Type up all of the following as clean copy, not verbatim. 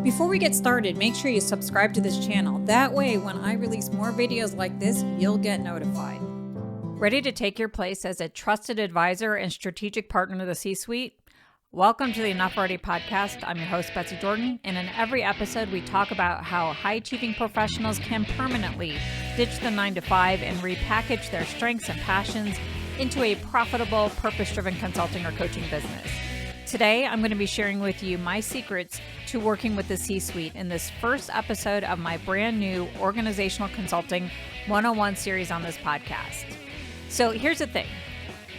Before we get started, make sure you subscribe to this channel. That way, when I release more videos like this, you'll get notified. Ready to take your place as a trusted advisor and strategic partner to the C-suite? Welcome to the Enough Already podcast. I'm your host, Betsy Jordyn, and in every episode, we talk about how high-achieving professionals can permanently ditch the 9-to-5 and repackage their strengths and passions into a profitable, purpose-driven consulting or coaching business. Today, I'm going to be sharing with you my secrets to working with the C-suite in this first episode of my brand new Organizational Consulting 101 series on this podcast. So here's the thing.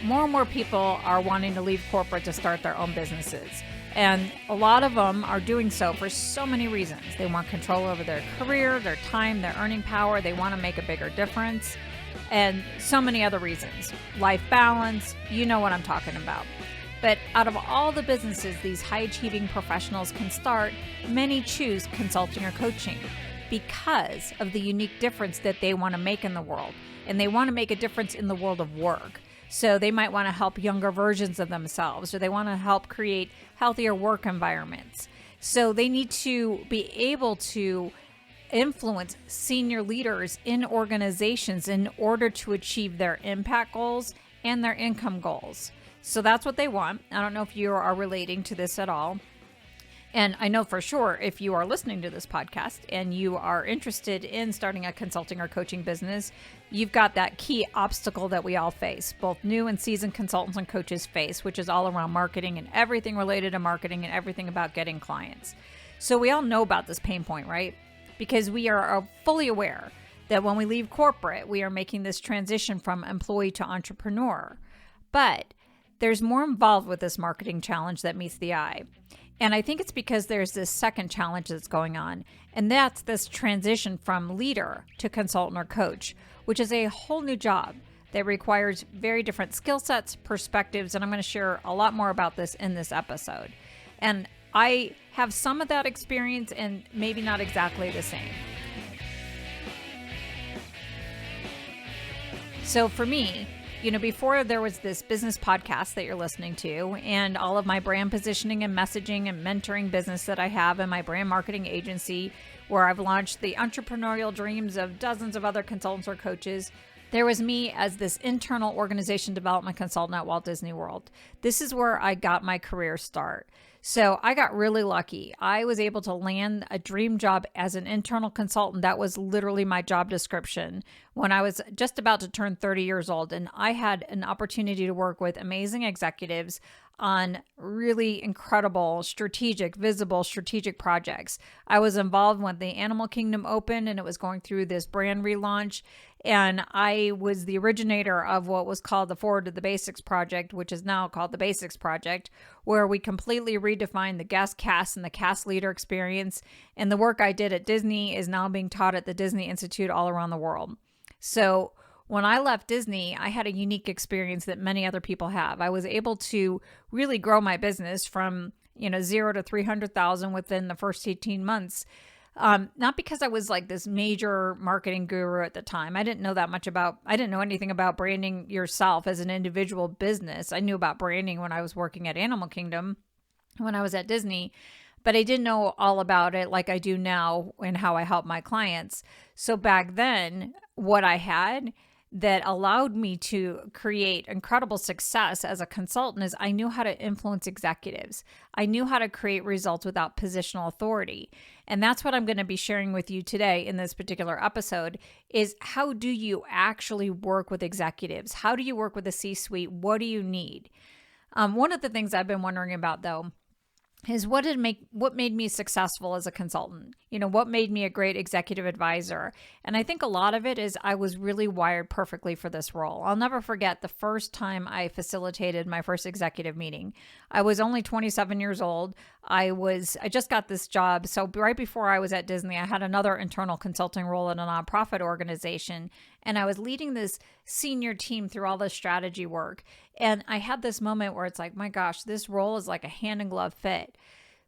More and more people are wanting to leave corporate to start their own businesses. And a lot of them are doing so for so many reasons. They want control over their career, their time, their earning power. They want to make a bigger difference. And so many other reasons. Life balance, you know what I'm talking about. But out of all the businesses these high-achieving professionals can start, many choose consulting or coaching because of the unique difference that they want to make in the world. And they want to make a difference in the world of work. So they might want to help younger versions of themselves, or they want to help create healthier work environments. So they need to be able to influence senior leaders in organizations in order to achieve their impact goals and their income goals. So that's what they want. I don't know if you are relating to this at all. And I know for sure if you are listening to this podcast and you are interested in starting a consulting or coaching business, you've got that key obstacle that we all face, both new and seasoned consultants and coaches face, which is all around marketing and everything related to marketing and everything about getting clients. So we all know about this pain point, right? Because we are fully aware that when we leave corporate, we are making this transition from employee to entrepreneur. But there's more involved with this marketing challenge that meets the eye. And I think it's because there's this second challenge that's going on, and that's this transition from leader to consultant or coach, which is a whole new job that requires very different skill sets, perspectives, and I'm going to share a lot more about this in this episode. And I have some of that experience and maybe not exactly the same. So for me, before there was this business podcast that you're listening to and all of my brand positioning and messaging and mentoring business that I have and my brand marketing agency where I've launched the entrepreneurial dreams of dozens of other consultants or coaches, there was me as this internal organization development consultant at Walt Disney World. This is where I got my career start. So I got really lucky. I was able to land a dream job as an internal consultant. That was literally my job description when I was just about to turn 30 years old. And I had an opportunity to work with amazing executives on really incredible, visible strategic projects. I was involved when the Animal Kingdom opened and it was going through this brand relaunch. And I was the originator of what was called the Forward to the Basics project, which is now called the Basics Project, where we completely redefined the guest cast and the cast leader experience. And the work I did at Disney is now being taught at the Disney Institute all around the world. So when I left Disney, I had a unique experience that many other people have. I was able to really grow my business from 0 to 300,000 within the first 18 months. Not because I was like this major marketing guru at the time. I didn't know anything about branding yourself as an individual business. I knew about branding when I was working at Animal Kingdom, when I was at Disney, but I didn't know all about it like I do now and how I help my clients. So back then, what I had that allowed me to create incredible success as a consultant is I knew how to influence executives. I knew how to create results without positional authority. And that's what I'm going to be sharing with you today in this particular episode is how do you actually work with executives? How do you work with the C-suite? What do you need? One of the things I've been wondering about though is what made me successful as a consultant? What made me a great executive advisor? And I think a lot of it is I was really wired perfectly for this role. I'll never forget the first time I facilitated my first executive meeting. I was only 27 years old. I just got this job. So right before I was at Disney, I had another internal consulting role in a nonprofit organization. And I was leading this senior team through all this strategy work. And I had this moment where it's like, my gosh, this role is like a hand in glove fit.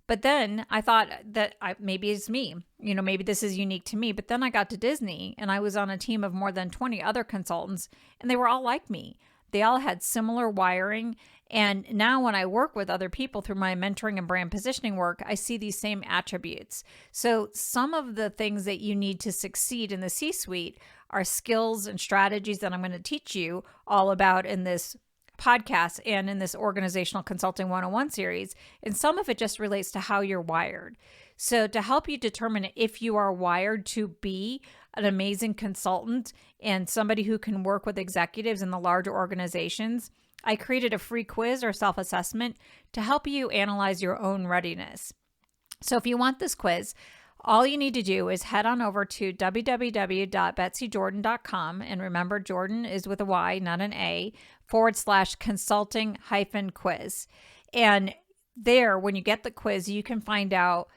But then I thought that maybe it's me, maybe this is unique to me. But then I got to Disney and I was on a team of more than 20 other consultants and they were all like me. They all had similar wiring. And now when I work with other people through my mentoring and brand positioning work, I see these same attributes. So some of the things that you need to succeed in the C-suite are skills and strategies that I'm going to teach you all about in this podcast and in this Organizational Consulting 101 series. And some of it just relates to how you're wired. So to help you determine if you are wired to be an amazing consultant and somebody who can work with executives in the larger organizations, I created a free quiz or self-assessment to help you analyze your own readiness. So if you want this quiz, all you need to do is head on over to www.betsyjordyn.com. And remember, Jordyn is with a Y, not an A, /consulting-quiz. And there, when you get the quiz, you can find out,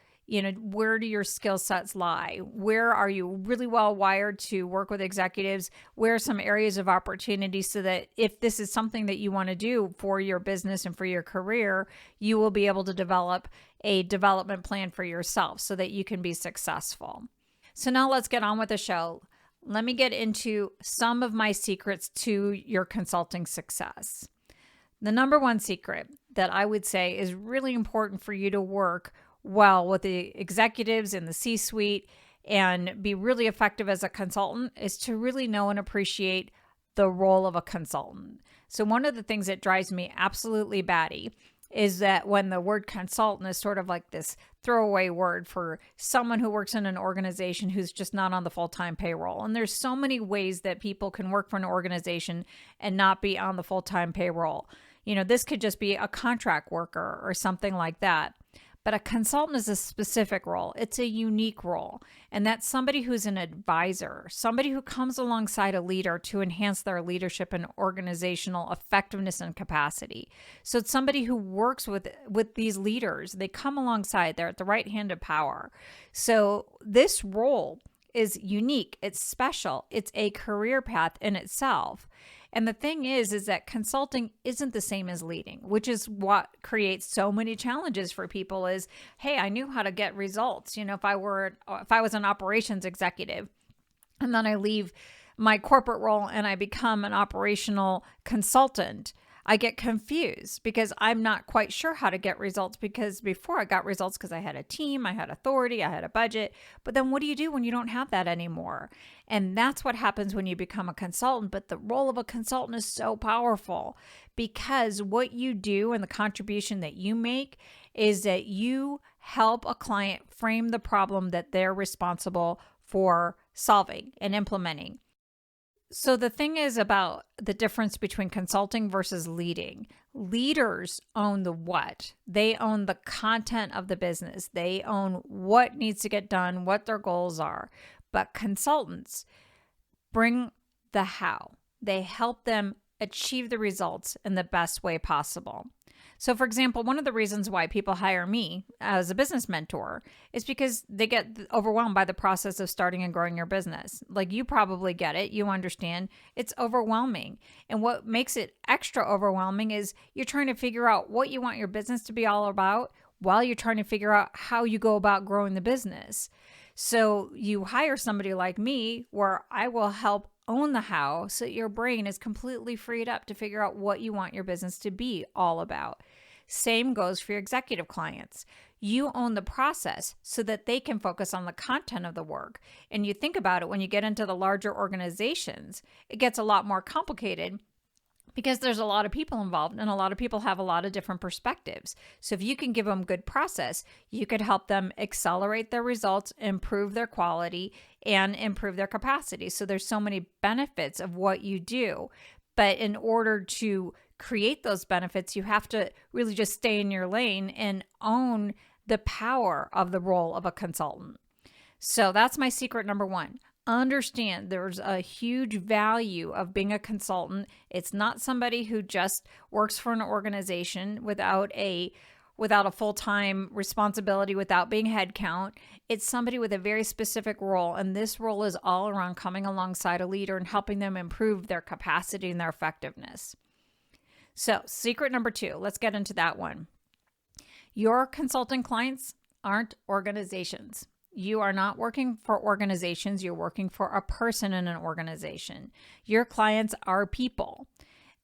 where do your skill sets lie? Where are you really well wired to work with executives? Where are some areas of opportunity so that if this is something that you want to do for your business and for your career, you will be able to develop a development plan for yourself so that you can be successful. So now let's get on with the show. Let me get into some of my secrets to your consulting success. The number one secret that I would say is really important for you to work well with the executives in the C-suite and be really effective as a consultant is to really know and appreciate the role of a consultant. So one of the things that drives me absolutely batty is that when the word consultant is sort of like this throwaway word for someone who works in an organization who's just not on the full-time payroll. And there's so many ways that people can work for an organization and not be on the full-time payroll. This could just be a contract worker or something like that. But a consultant is a specific role. It's a unique role. And that's somebody who's an advisor, somebody who comes alongside a leader to enhance their leadership and organizational effectiveness and capacity. So it's somebody who works with these leaders. They come alongside. They're at the right hand of power. So this role is unique. It's special. It's a career path in itself. And the thing is that consulting isn't the same as leading, which is what creates so many challenges for people is, hey, I knew how to get results. If I was an operations executive and then I leave my corporate role and I become an operational consultant, I get confused because I'm not quite sure how to get results because before I got results because I had a team, I had authority, I had a budget. But then what do you do when you don't have that anymore? And that's what happens when you become a consultant. But the role of a consultant is so powerful because what you do and the contribution that you make is that you help a client frame the problem that they're responsible for solving and implementing. So the thing is about the difference between consulting versus leading. Leaders own the what. They own the content of the business. They own what needs to get done, what their goals are. But consultants bring the how. They help them achieve the results in the best way possible. So for example, one of the reasons why people hire me as a business mentor is because they get overwhelmed by the process of starting and growing your business. Like you probably get it. You understand it's overwhelming. And what makes it extra overwhelming is you're trying to figure out what you want your business to be all about while you're trying to figure out how you go about growing the business. So you hire somebody like me where I will help own the how so your brain is completely freed up to figure out what you want your business to be all about. Same goes for your executive clients. You own the process so that they can focus on the content of the work. And you think about it when you get into the larger organizations, it gets a lot more complicated because there's a lot of people involved and a lot of people have a lot of different perspectives. So if you can give them good process, you could help them accelerate their results, improve their quality, and improve their capacity. So there's so many benefits of what you do. But in order to create those benefits, you have to really just stay in your lane and own the power of the role of a consultant. So that's my secret number one. Understand there's a huge value of being a consultant. It's not somebody who just works for an organization without a full-time responsibility, without being headcount. It's somebody with a very specific role, and this role is all around coming alongside a leader and helping them improve their capacity and their effectiveness. So, secret number two, let's get into that one. Your consulting clients aren't organizations. You are not working for organizations. You're working for a person in an organization. Your clients are people.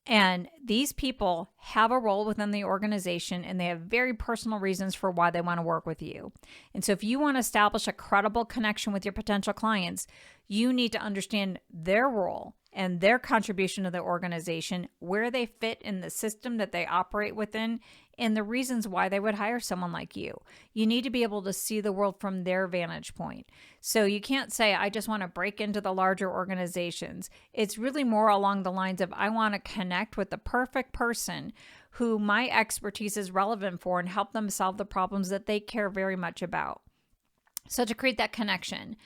And these people have a role within the organization, and they have very personal reasons for why they want to work with you. And so if you want to establish a credible connection with your potential clients, you need to understand their role and their contribution to the organization, where they fit in the system that they operate within, and the reasons why they would hire someone like you. You need to be able to see the world from their vantage point. So you can't say, I just want to break into the larger organizations. It's really more along the lines of, I want to connect with the perfect person who my expertise is relevant for and help them solve the problems that they care very much about. So to create that connection,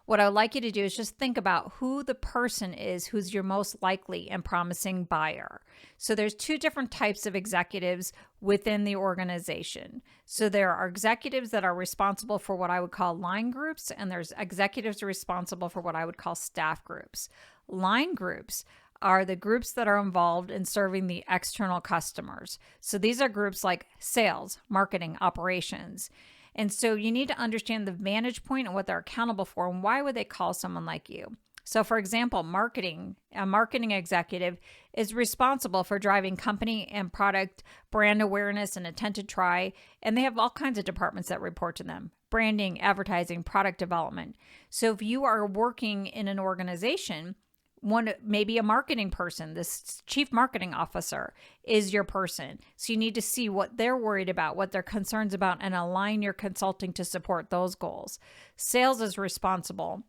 what I would like you to do is just think about who the person is who's your most likely and promising buyer. So there's two different types of executives within the organization. So there are executives that are responsible for what I would call line groups, and there's executives responsible for what I would call staff groups. Line groups are the groups that are involved in serving the external customers. So these are groups like sales, marketing, operations. And so you need to understand the vantage point and what they're accountable for, and why would they call someone like you. So for example, a marketing executive is responsible for driving company and product brand awareness and intent to try, and they have all kinds of departments that report to them: branding, advertising, product development. So if you are working in an organization, maybe a marketing person, this chief marketing officer is your person. So you need to see what they're worried about, what they're concerns about, and align your consulting to support those goals. Sales is responsible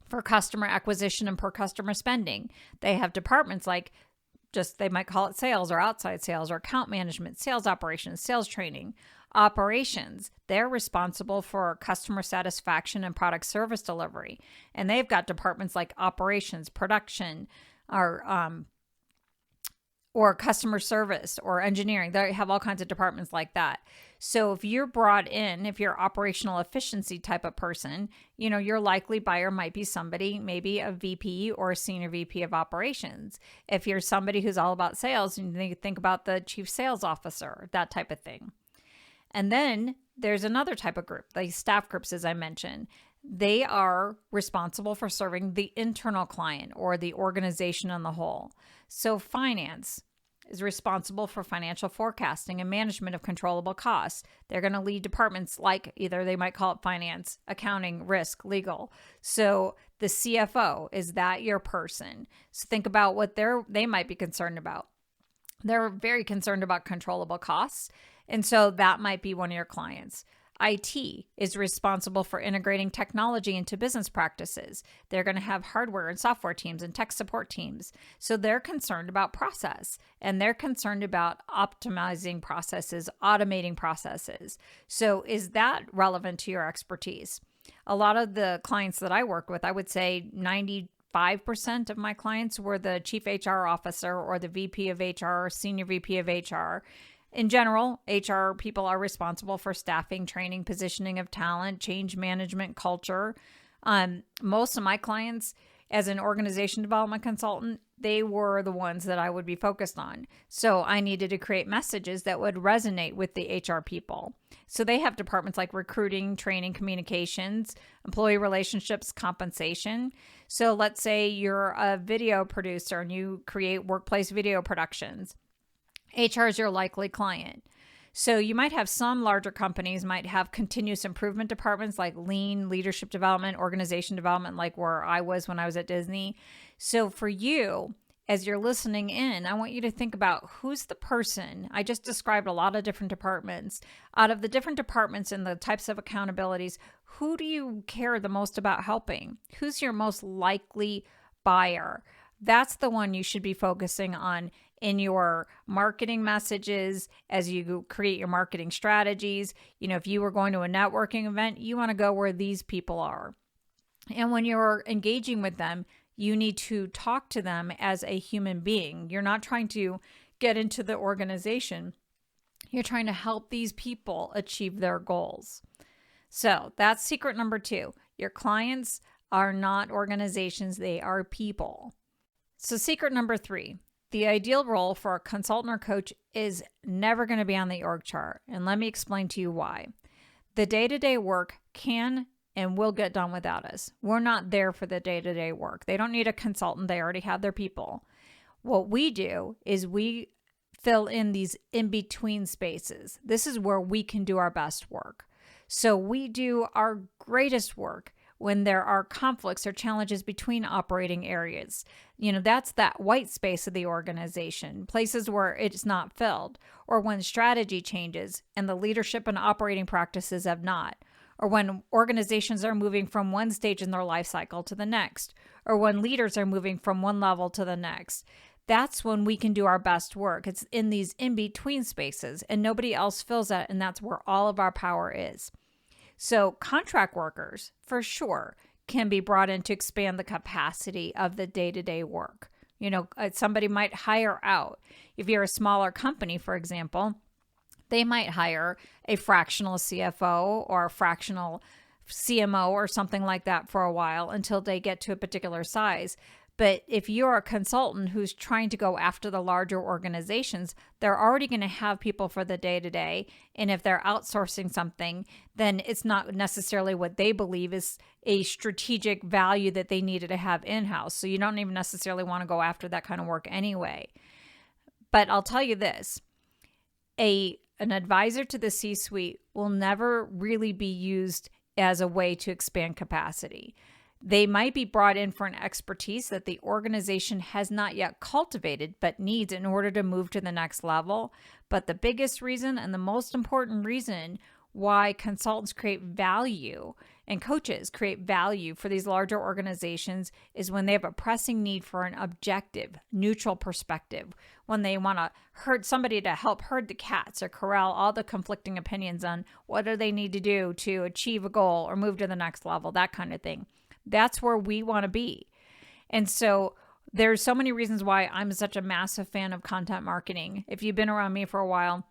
for customer acquisition and per customer spending. They have departments like they might call it sales or outside sales or account management, sales operations, sales training. Operations, they're responsible for customer satisfaction and product service delivery. And they've got departments like operations, production, or customer service or engineering. They have all kinds of departments like that. So if you're brought in, if you're operational efficiency type of person, your likely buyer might be somebody, maybe a VP or a senior VP of operations. If you're somebody who's all about sales, you think about the chief sales officer, that type of thing. And then there's another type of group, the staff groups, as I mentioned. They are responsible for serving the internal client or the organization on the whole. So finance is responsible for financial forecasting and management of controllable costs. They're going to lead departments like either they might call it finance, accounting, risk, legal. So the CFO, is that your person? So think about what they might be concerned about. They're very concerned about controllable costs. And so that might be one of your clients. IT is responsible for integrating technology into business practices. They're going to have hardware and software teams and tech support teams. So they're concerned about process, and they're concerned about optimizing processes, automating processes. So is that relevant to your expertise? A lot of the clients that I work with, I would say 95% of my clients were the chief HR officer or the VP of HR, senior VP of HR. In general, HR people are responsible for staffing, training, positioning of talent, change management, culture. Most of my clients, as an organization development consultant, they were the ones that I would be focused on. So I needed to create messages that would resonate with the HR people. So they have departments like recruiting, training, communications, employee relationships, compensation. So let's say you're a video producer and you create workplace video productions. HR is your likely client. So you might have some larger companies might have continuous improvement departments like lean, leadership development, organization development, like where I was when I was at Disney. So for you, as you're listening in, I want you to think about who's the person. I just described a lot of different departments. Out of the different departments and the types of accountabilities, who do you care the most about helping? Who's your most likely buyer? That's the one you should be focusing on in your marketing messages as you create your marketing strategies. If you were going to a networking event, you want to go where these people are. And when you're engaging with them, you need to talk to them as a human being. You're not trying to get into the organization. You're trying to help these people achieve their goals. So that's secret number 2. Your clients are not organizations, they are people. So secret number 3, the ideal role for a consultant or coach is never going to be on the org chart. And let me explain to you why. The day-to-day work can and will get done without us. We're not there for the day-to-day work. They don't need a consultant. They already have their people. What we do is we fill in these in-between spaces. This is where we can do our best work. So we do our greatest work when there are conflicts or challenges between operating areas. That's that white space of the organization, places where it's not filled, or when strategy changes and the leadership and operating practices have not, or when organizations are moving from one stage in their life cycle to the next, or when leaders are moving from one level to the next. That's when we can do our best work. It's in these in-between spaces, and nobody else fills that, and that's where all of our power is. So contract workers, for sure, can be brought in to expand the capacity of the day-to-day work. Somebody might hire out. If you're a smaller company, for example, they might hire a fractional CFO or a fractional CMO or something like that for a while until they get to a particular size. But if you're a consultant who's trying to go after the larger organizations, they're already going to have people for the day-to-day. And if they're outsourcing something, then it's not necessarily what they believe is a strategic value that they needed to have in-house. So you don't even necessarily want to go after that kind of work anyway. But I'll tell you this, an advisor to the C-suite will never really be used as a way to expand capacity. They might be brought in for an expertise that the organization has not yet cultivated but needs in order to move to the next level. But the biggest reason and the most important reason why consultants create value and coaches create value for these larger organizations is when they have a pressing need for an objective, neutral perspective, when they want to somebody to help herd the cats or corral all the conflicting opinions on what do they need to do to achieve a goal or move to the next level, that kind of thing. That's where we want to be. And so there's so many reasons why I'm such a massive fan of content marketing. If you've been around me for a while,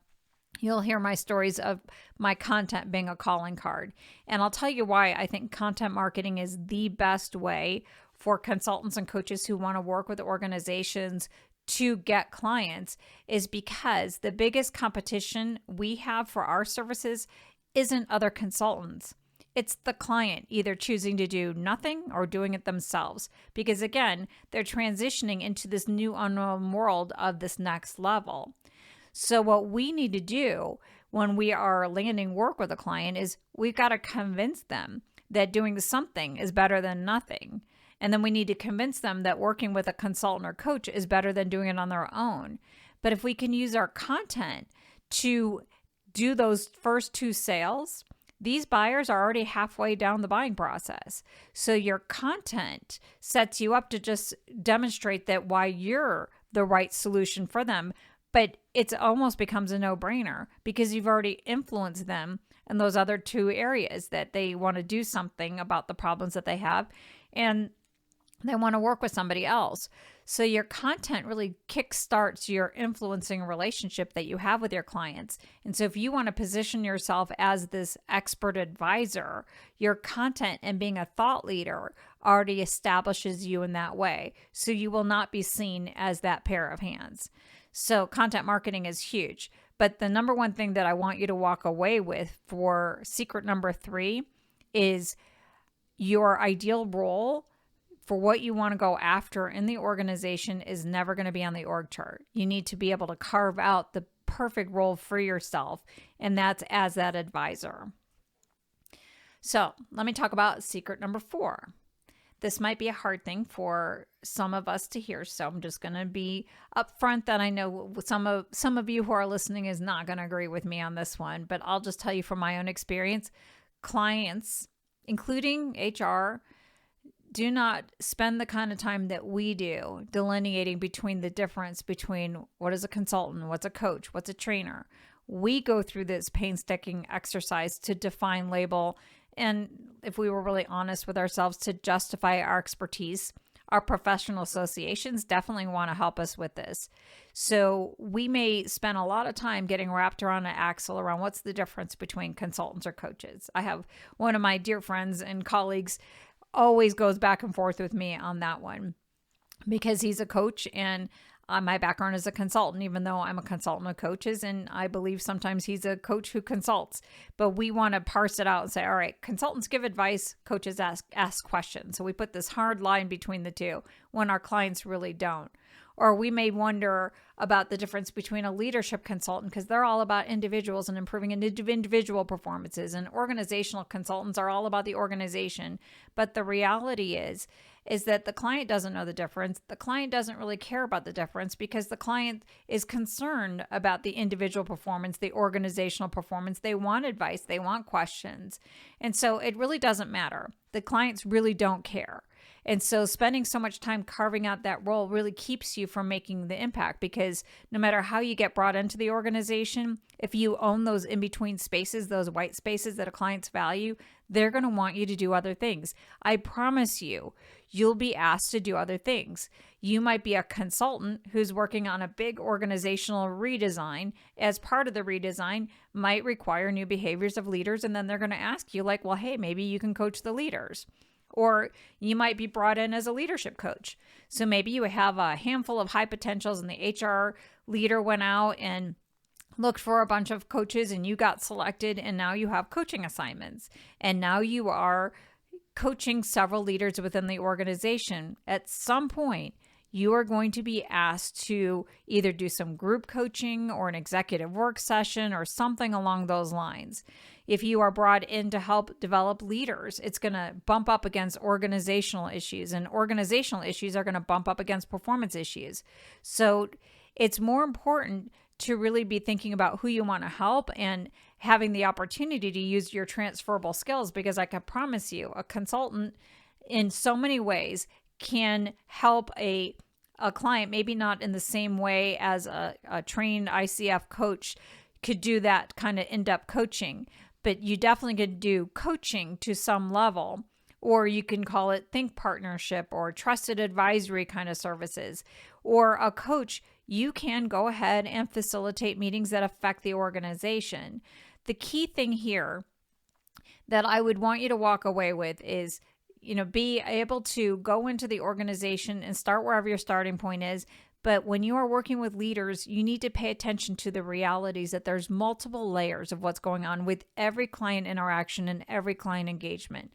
you'll hear my stories of my content being a calling card. And I'll tell you why I think content marketing is the best way for consultants and coaches who want to work with organizations to get clients is because the biggest competition we have for our services isn't other consultants. It's the client either choosing to do nothing or doing it themselves. Because again, they're transitioning into this new unknown world of this next level. So what we need to do when we are landing work with a client is we've got to convince them that doing something is better than nothing. And then we need to convince them that working with a consultant or coach is better than doing it on their own. But if we can use our content to do those first two sales, these buyers are already halfway down the buying process. So your content sets you up to just demonstrate that why you're the right solution for them. But it almost becomes a no-brainer because you've already influenced them in those other two areas that they want to do something about the problems that they have and they want to work with somebody else. So your content really kickstarts your influencing relationship that you have with your clients. And so if you want to position yourself as this expert advisor, your content and being a thought leader already establishes you in that way. So you will not be seen as that pair of hands. So content marketing is huge. But the number one thing that I want you to walk away with for secret number 3 is your ideal role for what you want to go after in the organization is never going to be on the org chart. You need to be able to carve out the perfect role for yourself, and that's as that advisor. So let me talk about secret number 4. This might be a hard thing for some of us to hear, so I'm just going to be upfront that I know some of you who are listening is not going to agree with me on this one, but I'll just tell you from my own experience, clients, including HR, do not spend the kind of time that we do delineating between the difference between what is a consultant, what's a coach, what's a trainer. We go through this painstaking exercise to define, label, and if we were really honest with ourselves, to justify our expertise. Our professional associations definitely want to help us with this. So we may spend a lot of time getting wrapped around an axle around what's the difference between consultants or coaches. I have one of my dear friends and colleagues always goes back and forth with me on that one because he's a coach and my background is a consultant, even though I'm a consultant of coaches, and I believe sometimes he's a coach who consults. But we want to parse it out and say, all right, consultants give advice, coaches ask questions. So we put this hard line between the two when our clients really don't. Or we may wonder about the difference between a leadership consultant, because they're all about individuals and improving individual performances, and organizational consultants are all about the organization. But the reality is that the client doesn't know the difference. The client doesn't really care about the difference because the client is concerned about the individual performance, the organizational performance. They want advice, they want questions. And so it really doesn't matter. The clients really don't care. And so spending so much time carving out that role really keeps you from making the impact, because no matter how you get brought into the organization, if you own those in-between spaces, those white spaces that a client's value, they're going to want you to do other things. I promise you, you'll be asked to do other things. You might be a consultant who's working on a big organizational redesign. As part of the redesign might require new behaviors of leaders, and then they're going to ask you like, well, hey, maybe you can coach the leaders. Or you might be brought in as a leadership coach. So maybe you have a handful of high potentials and the HR leader went out and looked for a bunch of coaches and you got selected, and now you have coaching assignments. And now you are coaching several leaders within the organization. At some point, you are going to be asked to either do some group coaching or an executive work session or something along those lines. If you are brought in to help develop leaders, it's going to bump up against organizational issues, and organizational issues are going to bump up against performance issues. So it's more important to really be thinking about who you want to help and having the opportunity to use your transferable skills, because I can promise you, a consultant in so many ways can help a client, maybe not in the same way as a trained ICF coach could do that kind of in-depth coaching, but you definitely could do coaching to some level, or you can call it think partnership or trusted advisory kind of services. Or a coach, you can go ahead and facilitate meetings that affect the organization. The key thing here that I would want you to walk away with is, be able to go into the organization and start wherever your starting point is. But when you are working with leaders, you need to pay attention to the realities that there's multiple layers of what's going on with every client interaction and every client engagement.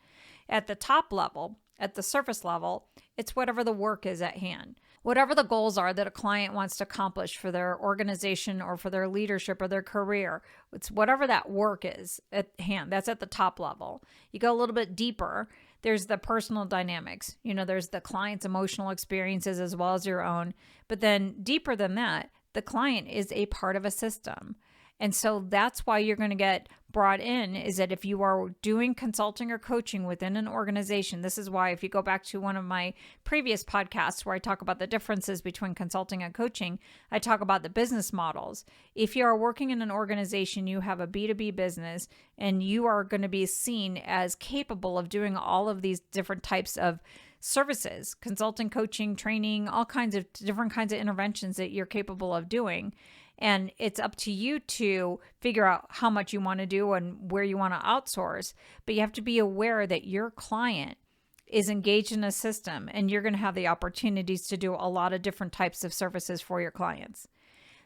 At the top level, at the surface level, it's whatever the work is at hand. Whatever the goals are that a client wants to accomplish for their organization or for their leadership or their career, it's whatever that work is at hand. That's at the top level. You go a little bit deeper. There's the personal dynamics. There's the client's emotional experiences as well as your own. But then deeper than that, the client is a part of a system. And so that's why you're going to get brought in, is that if you are doing consulting or coaching within an organization, this is why if you go back to one of my previous podcasts where I talk about the differences between consulting and coaching, I talk about the business models. If you are working in an organization, you have a B2B business, and you are going to be seen as capable of doing all of these different types of services, consulting, coaching, training, all kinds of different kinds of interventions that you're capable of doing. And it's up to you to figure out how much you want to do and where you want to outsource. But you have to be aware that your client is engaged in a system, and you're going to have the opportunities to do a lot of different types of services for your clients.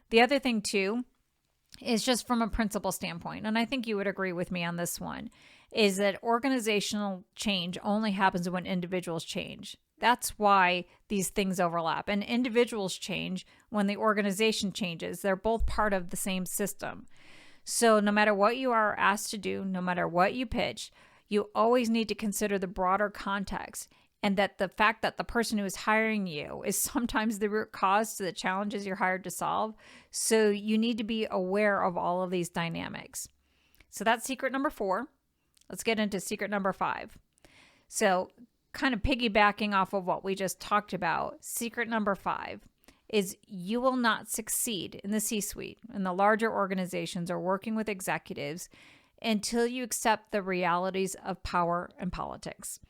The other thing too is just from a principle standpoint, and I think you would agree with me on this one, is that organizational change only happens when individuals change. That's why these things overlap. And individuals change when the organization changes. They're both part of the same system. So no matter what you are asked to do, no matter what you pitch, you always need to consider the broader context, and that the fact that the person who is hiring you is sometimes the root cause to the challenges you're hired to solve. So you need to be aware of all of these dynamics. So that's secret number 4. Let's get into secret number 5. So kind of piggybacking off of what we just talked about, secret number 5 is you will not succeed in the C-suite, in the larger organizations or working with executives, until you accept the realities of power and politics.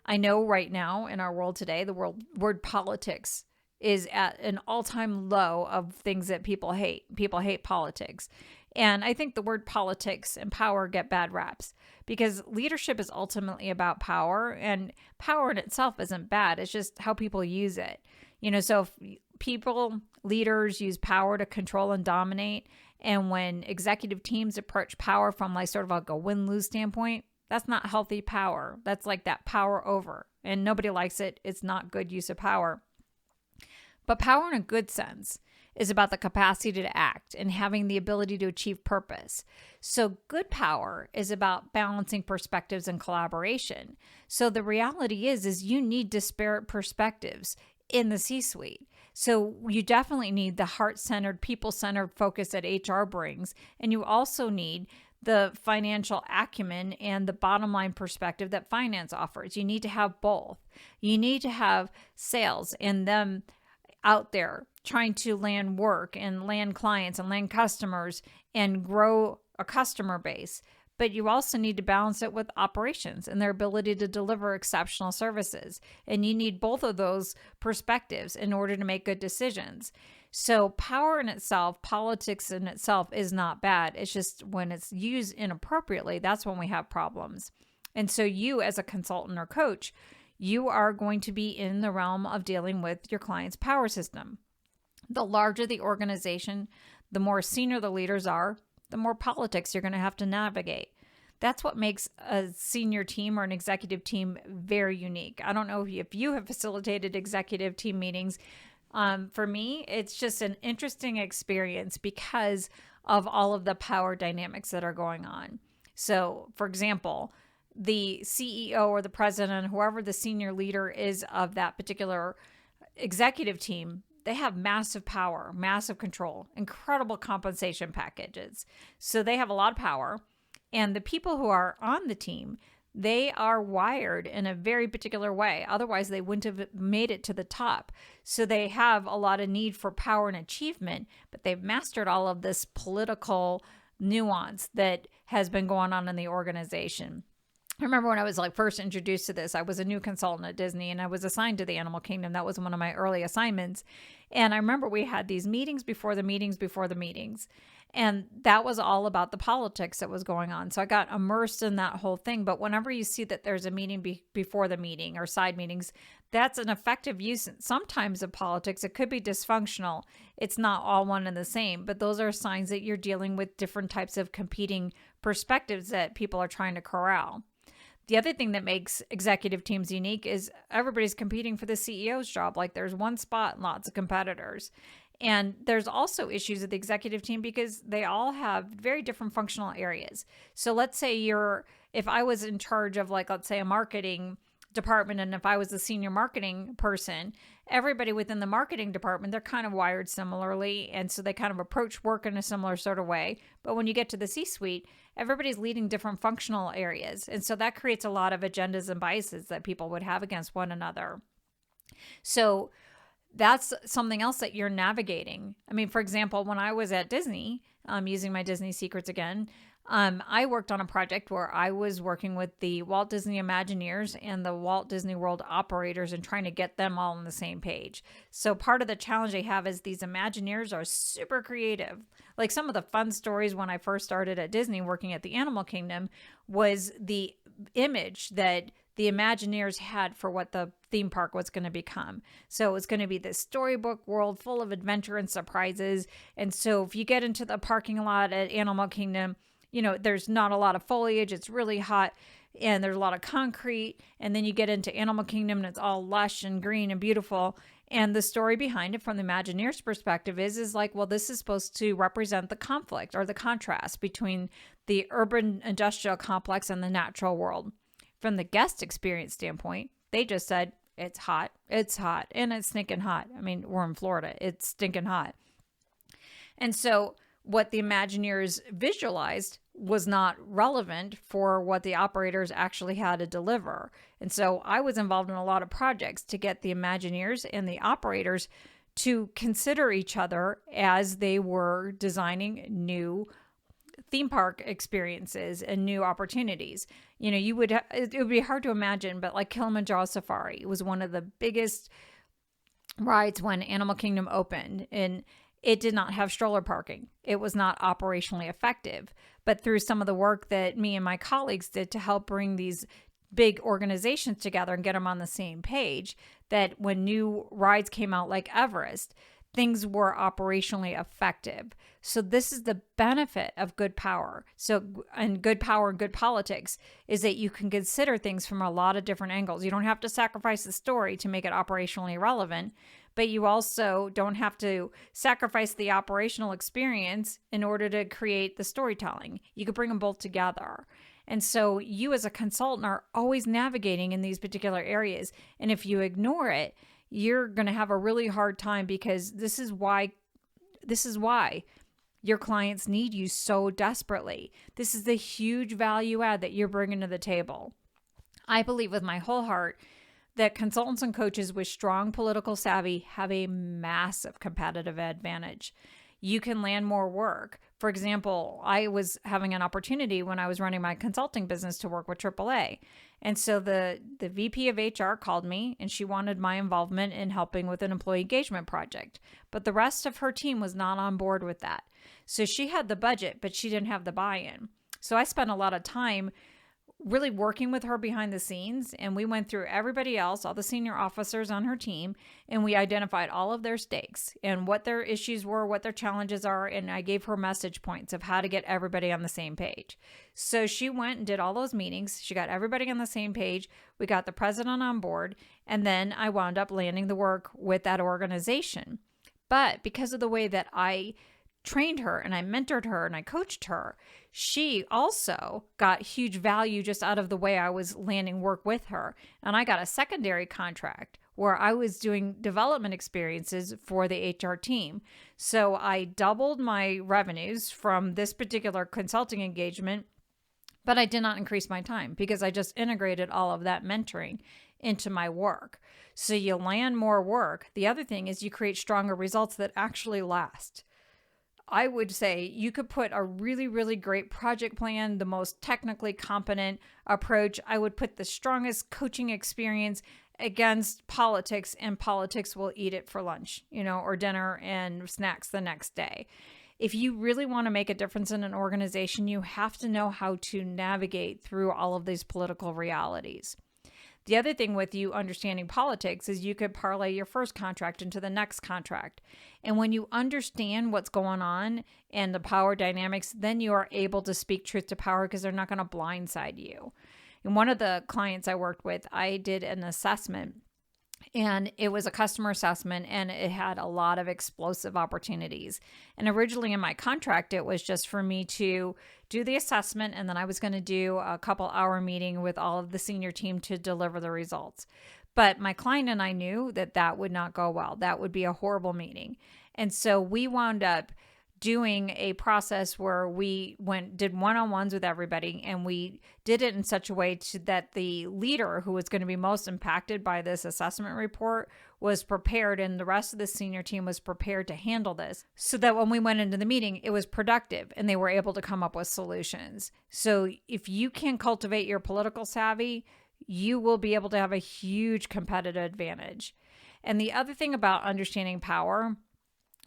I know right now in our world today, the word politics is at an all-time low of things that people hate. People hate politics. And I think the word politics and power get bad raps, because leadership is ultimately about power, and power in itself isn't bad. It's just how people use it. So if leaders use power to control and dominate, and when executive teams approach power from like sort of like a win-lose standpoint, that's not healthy power. That's like that power over, and nobody likes it. It's not good use of power. But power in a good sense is about the capacity to act and having the ability to achieve purpose. So good power is about balancing perspectives and collaboration. So the reality is you need disparate perspectives in the C-suite. So you definitely need the heart-centered, people-centered focus that HR brings. And you also need the financial acumen and the bottom line perspective that finance offers. You need to have both. You need to have sales and them out there trying to land work and land clients and land customers and grow a customer base. But you also need to balance it with operations and their ability to deliver exceptional services. And you need both of those perspectives in order to make good decisions. So power in itself, politics in itself is not bad. It's just when it's used inappropriately, that's when we have problems. And so you as a consultant or coach, you are going to be in the realm of dealing with your client's power system. The larger the organization, the more senior the leaders are, the more politics you're going to have to navigate. That's what makes a senior team or an executive team very unique. I don't know if you have facilitated executive team meetings. For me, it's just an interesting experience because of all of the power dynamics that are going on. So, for example, the CEO or the president, whoever the senior leader is of that particular executive team, they have massive power, massive control, incredible compensation packages. So they have a lot of power. And the people who are on the team, they are wired in a very particular way. Otherwise, they wouldn't have made it to the top. So they have a lot of need for power and achievement, but they've mastered all of this political nuance that has been going on in the organization. I remember when I was first introduced to this, I was a new consultant at Disney and I was assigned to the animal kingdom. That was one of my early assignments. And I remember we had these meetings before the meetings before the meetings. And that was all about the politics that was going on. So I got immersed in that whole thing. But whenever you see that there's a meeting before the meeting or side meetings, that's an effective use sometimes of politics. It could be dysfunctional. It's not all one and the same. But those are signs that you're dealing with different types of competing perspectives that people are trying to corral. The other thing that makes executive teams unique is everybody's competing for the CEO's job. There's one spot and lots of competitors. And there's also issues with the executive team because they all have very different functional areas. So let's say if I was in charge of let's say a marketing department, and if I was the senior marketing person, everybody within the marketing department, they're kind of wired similarly. And so they kind of approach work in a similar sort of way. But when you get to the C-suite, everybody's leading different functional areas. And so that creates a lot of agendas and biases that people would have against one another. So that's something else that you're navigating. I mean, for example, when I was at Disney, using my Disney secrets again, I worked on a project where I was working with the Walt Disney Imagineers and the Walt Disney World operators and trying to get them all on the same page. So part of the challenge they have is these Imagineers are super creative. Some of the fun stories when I first started at Disney working at the Animal Kingdom was the image that the Imagineers had for what the theme park was going to become. So it was going to be this storybook world full of adventure and surprises. And so if you get into the parking lot at Animal Kingdom, there's not a lot of foliage. It's really hot and there's a lot of concrete. And then you get into Animal Kingdom and it's all lush and green and beautiful. And the story behind it from the Imagineer's perspective is this is supposed to represent the conflict or the contrast between the urban industrial complex and the natural world. From the guest experience standpoint, they just said, it's hot, and it's stinking hot. I mean, we're in Florida. It's stinking hot. And so what the Imagineers visualized was not relevant for what the operators actually had to deliver. And so I was involved in a lot of projects to get the Imagineers and the operators to consider each other as they were designing new theme park experiences and new opportunities. It would be hard to imagine, but Kilimanjaro Safari was one of the biggest rides when Animal Kingdom opened, and it did not have stroller parking. It was not operationally effective. But through some of the work that me and my colleagues did to help bring these big organizations together and get them on the same page, that when new rides came out like Everest, things were operationally effective. So this is the benefit of good power. And good power and good politics is that you can consider things from a lot of different angles. You don't have to sacrifice the story to make it operationally relevant, but you also don't have to sacrifice the operational experience in order to create the storytelling. You could bring them both together. And so you as a consultant are always navigating in these particular areas. And if you ignore it, you're going to have a really hard time, because this is why your clients need you so desperately. This is the huge value add that you're bringing to the table. I believe with my whole heart that consultants and coaches with strong political savvy have a massive competitive advantage. You can land more work. For example, I was having an opportunity when I was running my consulting business to work with AAA. And so the VP of HR called me, and she wanted my involvement in helping with an employee engagement project. But the rest of her team was not on board with that. So she had the budget, but she didn't have the buy-in. So I spent a lot of time really working with her behind the scenes, and we went through everybody else, all the senior officers on her team, and we identified all of their stakes and what their issues were, what their challenges are, and I gave her message points of how to get everybody on the same page. So she went and did all those meetings. She got everybody on the same page. We got the president on board, and then I wound up landing the work with that organization. But because of the way that I trained her and I mentored her and I coached her, she also got huge value just out of the way I was landing work with her. And I got a secondary contract where I was doing development experiences for the HR team. So I doubled my revenues from this particular consulting engagement, but I did not increase my time because I just integrated all of that mentoring into my work. So you land more work. The other thing is you create stronger results that actually last. I would say you could put a really, really great project plan, the most technically competent approach. I would put the strongest coaching experience against politics, and politics will eat it for lunch, or dinner and snacks the next day. If you really want to make a difference in an organization, you have to know how to navigate through all of these political realities. The other thing with you understanding politics is you could parlay your first contract into the next contract. And when you understand what's going on and the power dynamics, then you are able to speak truth to power because they're not going to blindside you. And one of the clients I worked with, I did an assessment, and it was a customer assessment, and it had a lot of explosive opportunities. And originally in my contract, it was just for me to do the assessment, and then I was going to do a couple-hour meeting with all of the senior team to deliver the results. But my client and I knew that that would not go well. That would be a horrible meeting. And so we wound up doing a process where we did one-on-ones with everybody, and we did it in such a way that the leader who was going to be most impacted by this assessment report was prepared, and the rest of the senior team was prepared to handle this, so that when we went into the meeting, it was productive and they were able to come up with solutions. So if you can cultivate your political savvy, you will be able to have a huge competitive advantage. And the other thing about understanding power,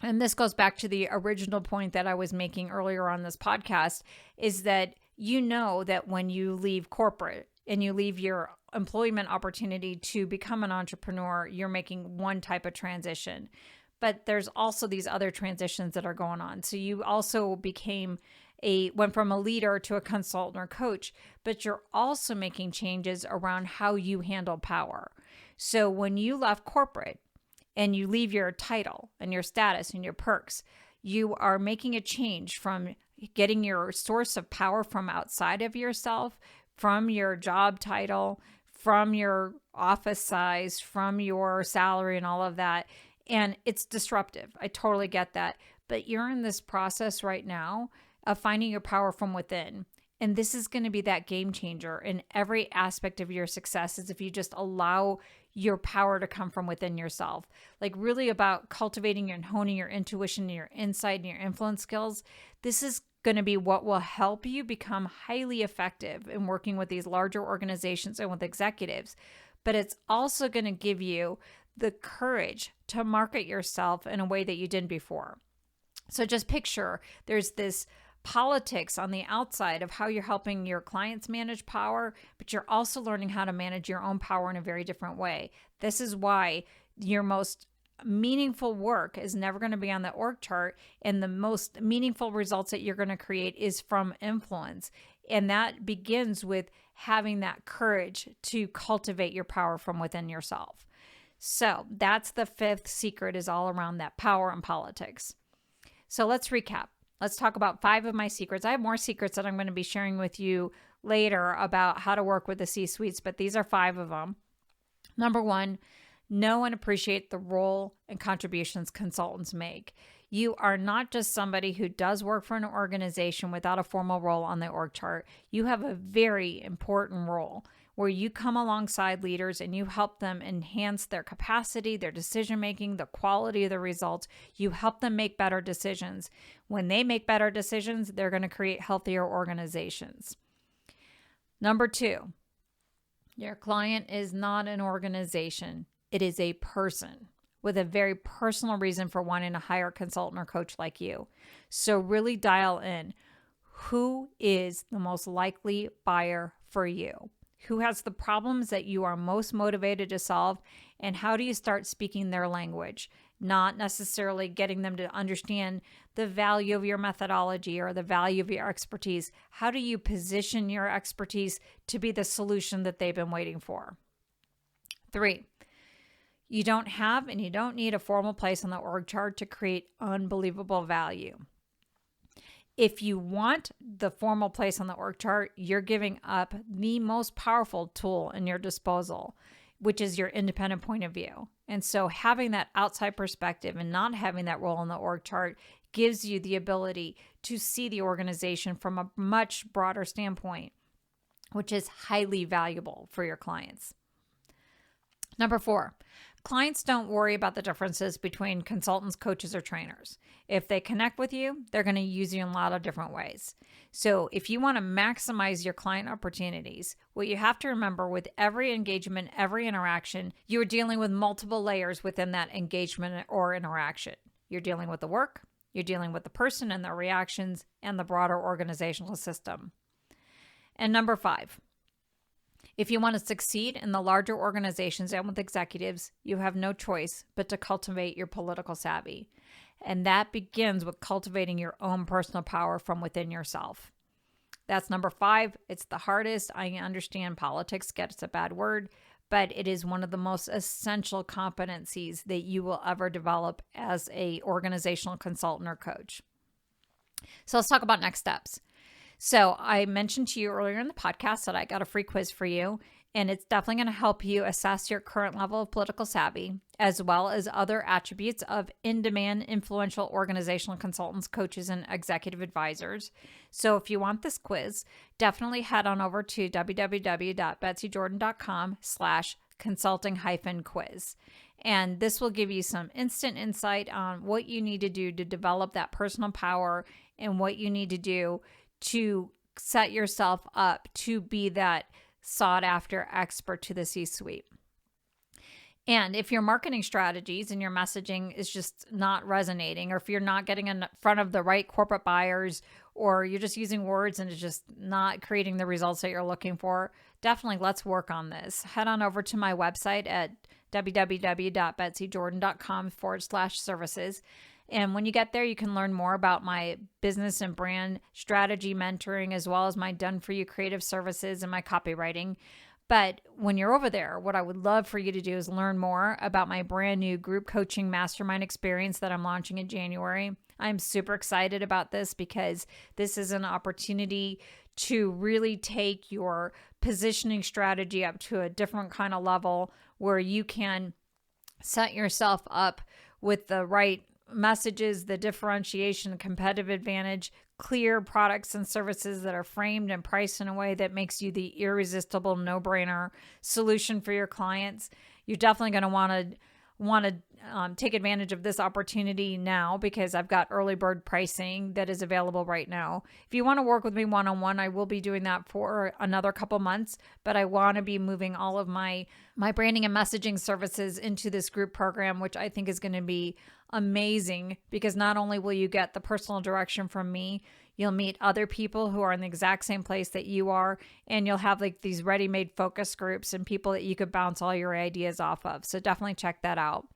and this goes back to the original point that I was making earlier on this podcast, is that that when you leave corporate and you leave your employment opportunity to become an entrepreneur, you're making one type of transition. But there's also these other transitions that are going on. So you also went from a leader to a consultant or coach, but you're also making changes around how you handle power. So when you left corporate, and you leave your title and your status and your perks, you are making a change from getting your source of power from outside of yourself, from your job title, from your office size, from your salary and all of that. And it's disruptive. I totally get that. But you're in this process right now of finding your power from within. And this is going to be that game changer in every aspect of your success, is if you just allow your power to come from within yourself. Like really about cultivating and honing your intuition, your insight, and your influence skills. This is going to be what will help you become highly effective in working with these larger organizations and with executives. But it's also going to give you the courage to market yourself in a way that you didn't before. So just picture there's this politics on the outside of how you're helping your clients manage power, but you're also learning how to manage your own power in a very different way. This is why your most meaningful work is never going to be on the org chart, and the most meaningful results that you're going to create is from influence. And that begins with having that courage to cultivate your power from within yourself. So that's the fifth secret, is all around that power in politics. So let's recap. Let's talk about 5 of my secrets. I have more secrets that I'm going to be sharing with you later about how to work with the C-suites, but these are 5 of them. Number 1, know and appreciate the role and contributions consultants make. You are not just somebody who does work for an organization without a formal role on the org chart. You have a very important role where you come alongside leaders and you help them enhance their capacity, their decision-making, the quality of the results. You help them make better decisions. When they make better decisions, they're going to create healthier organizations. Number 2, your client is not an organization. It is a person with a very personal reason for wanting to hire a consultant or coach like you. So really dial in. Who is the most likely buyer for you? Who has the problems that you are most motivated to solve? And how do you start speaking their language? Not necessarily getting them to understand the value of your methodology or the value of your expertise. How do you position your expertise to be the solution that they've been waiting for? 3, you don't have and you don't need a formal place on the org chart to create unbelievable value. If you want the formal place on the org chart, you're giving up the most powerful tool in your disposal, which is your independent point of view. And so having that outside perspective and not having that role on the org chart gives you the ability to see the organization from a much broader standpoint, which is highly valuable for your clients. Number 4, clients don't worry about the differences between consultants, coaches, or trainers. If they connect with you, they're going to use you in a lot of different ways. So if you want to maximize your client opportunities, what you have to remember with every engagement, every interaction, you are dealing with multiple layers within that engagement or interaction. You're dealing with the work, you're dealing with the person and their reactions, and the broader organizational system. And number 5, if you want to succeed in the larger organizations and with executives, you have no choice but to cultivate your political savvy. And that begins with cultivating your own personal power from within yourself. That's number 5. It's the hardest. I understand politics gets a bad word, but it is one of the most essential competencies that you will ever develop as an organizational consultant or coach. So let's talk about next steps. So I mentioned to you earlier in the podcast that I got a free quiz for you, and it's definitely going to help you assess your current level of political savvy, as well as other attributes of in-demand, influential organizational consultants, coaches, and executive advisors. So if you want this quiz, definitely head on over to www.betsykjordyn.com/consulting-quiz. And this will give you some instant insight on what you need to do to develop that personal power and what you need to do to set yourself up to be that sought after expert to the C-suite. And if your marketing strategies and your messaging is just not resonating, or if you're not getting in front of the right corporate buyers, or you're just using words and it's just not creating the results that you're looking for, definitely let's work on this. Head on over to my website at www.betsykjordyn.com/services. And when you get there, you can learn more about my business and brand strategy mentoring, as well as my done-for-you creative services and my copywriting. But when you're over there, what I would love for you to do is learn more about my brand new group coaching mastermind experience that I'm launching in January. I'm super excited about this because this is an opportunity to really take your positioning strategy up to a different kind of level where you can set yourself up with the right messages, the differentiation, the competitive advantage, clear products and services that are framed and priced in a way that makes you the irresistible no-brainer solution for your clients. You're definitely going to want to take advantage of this opportunity now because I've got early bird pricing that is available right now. If you want to work with me one-on-one, I will be doing that for another couple months, but I want to be moving all of my branding and messaging services into this group program, which I think is going to be amazing because not only will you get the personal direction from me, you'll meet other people who are in the exact same place that you are, and you'll have like these ready-made focus groups and people that you could bounce all your ideas off of. So definitely check that out.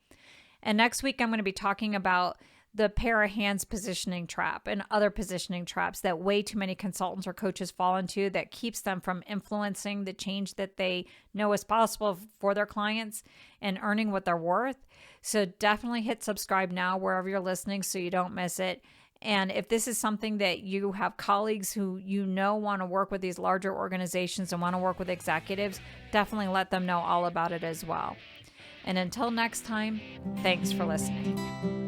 And next week, I'm going to be talking about the pair of hands positioning trap and other positioning traps that way too many consultants or coaches fall into that keeps them from influencing the change that they know is possible for their clients and earning what they're worth. So definitely hit subscribe now wherever you're listening so you don't miss it. And if this is something that you have colleagues who want to work with these larger organizations and want to work with executives, definitely let them know all about it as well. And until next time, thanks for listening.